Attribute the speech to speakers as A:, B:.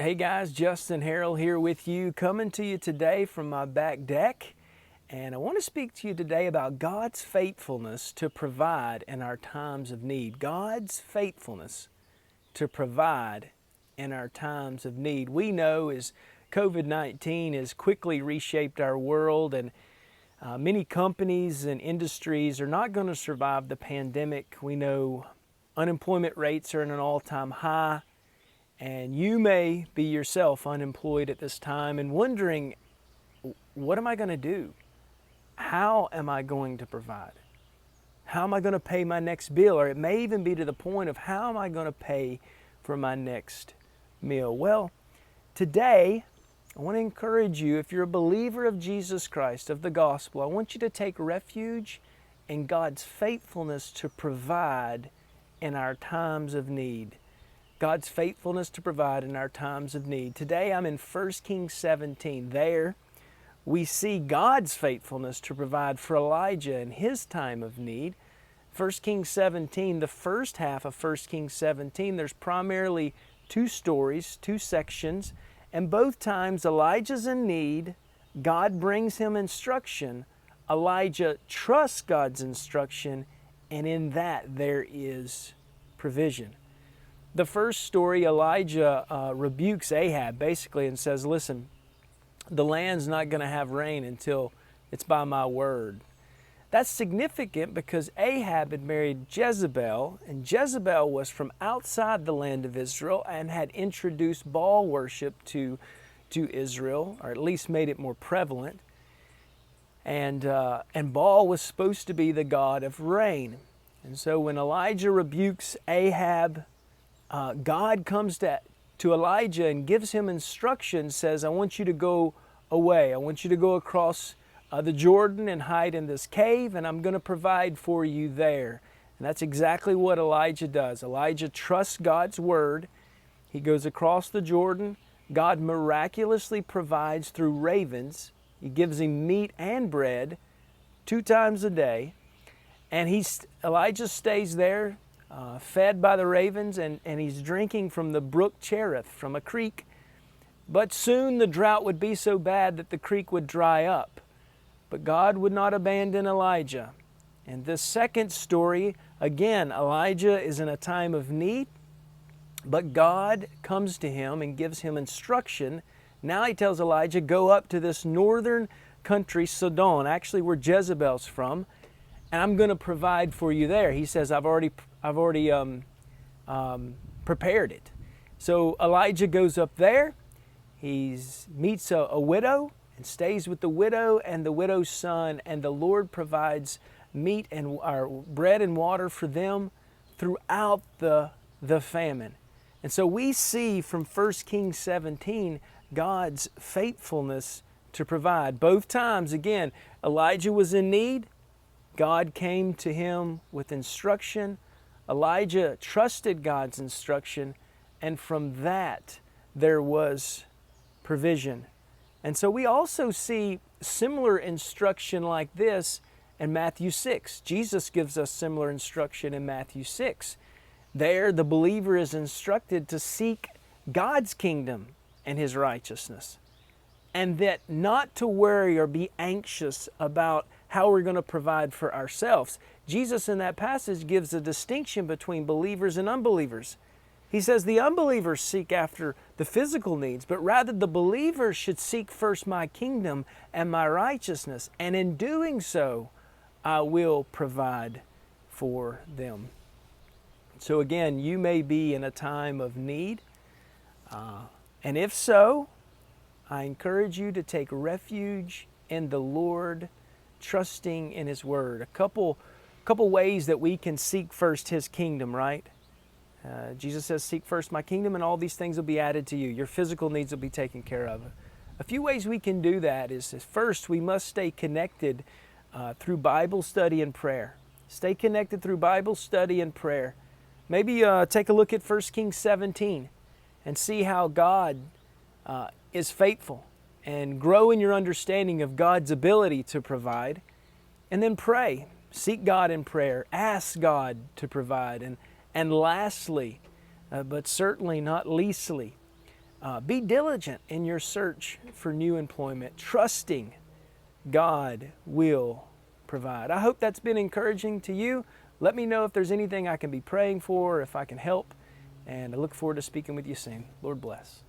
A: Hey guys, Justin Harrell here with you, coming to you today from my back deck. And I want to speak to you today about God's faithfulness to provide in our times of need. God's faithfulness to provide in our times of need. We know as COVID-19 has quickly reshaped our world, and many companies and industries are not going to survive the pandemic. We know unemployment rates are at an all-time high. And you may be yourself unemployed at this time and wondering, what am I going to do? How am I going to provide? How am I going to pay my next bill? Or it may even be to the point of how am I going to pay for my next meal? Well, today, I want to encourage you, if you're a believer of Jesus Christ, of the gospel, I want you to take refuge in God's faithfulness to provide in our times of need. God's faithfulness to provide in our times of need. Today I'm in 1 Kings 17. There we see God's faithfulness to provide for Elijah in his time of need. 1 Kings 17, the first half of 1 Kings 17, there's primarily two stories, two sections, and both times Elijah's in need, God brings him instruction, Elijah trusts God's instruction, and in that there is provision. The first story, Elijah rebukes Ahab basically and says, listen, the land's not going to have rain until it's by my word. That's significant because Ahab had married Jezebel, and Jezebel was from outside the land of Israel and had introduced Baal worship to Israel, or at least made it more prevalent. And Baal was supposed to be the god of rain. And so when Elijah rebukes Ahab, God comes to Elijah and gives him instructions, says, I want you to go away. I want you to go across the Jordan and hide in this cave, and I'm going to provide for you there. And that's exactly what Elijah does. Elijah trusts God's word. He goes across the Jordan. God miraculously provides through ravens. He gives him meat and bread 2 times a day. And Elijah stays there, fed by the ravens, and he's drinking from the brook Cherith, from a creek. But soon the drought would be so bad that the creek would dry up. But God would not abandon Elijah. And this second story, again, Elijah is in a time of need, but God comes to him and gives him instruction. Now he tells Elijah, go up to this northern country, Sidon, actually where Jezebel's from, and I'm going to provide for you there. He says, I've already prepared it. So Elijah goes up there. He meets a widow and stays with the widow and the widow's son, and the Lord provides meat and bread and water for them throughout the famine. And so we see from 1 Kings 17 God's faithfulness to provide. Both times, again, Elijah was in need. God came to him with instruction. Elijah trusted God's instruction, and from that there was provision. And so we also see similar instruction like this in Matthew 6. Jesus gives us similar instruction in Matthew 6. There, the believer is instructed to seek God's kingdom and His righteousness, and that not to worry or be anxious about how we're going to provide for ourselves. Jesus in that passage gives a distinction between believers and unbelievers. He says the unbelievers seek after the physical needs, but rather the believers should seek first my kingdom and my righteousness, and in doing so, I will provide for them. So again, you may be in a time of need, and if so, I encourage you to take refuge in the Lord, trusting in His Word. A couple ways that we can seek first His kingdom, right? Jesus says, seek first my kingdom and all these things will be added to you. Your physical needs will be taken care of. A few ways we can do that is first, we must stay connected through Bible study and prayer. Stay connected through Bible study and prayer. Maybe take a look at 1 Kings 17 and see how God is faithful, and grow in your understanding of God's ability to provide. And then pray. Seek God in prayer. Ask God to provide. And lastly, but certainly not leastly, Be diligent in your search for new employment, trusting God will provide. I hope that's been encouraging to you. Let me know if there's anything I can be praying for, or if I can help. And I look forward to speaking with you soon. Lord bless.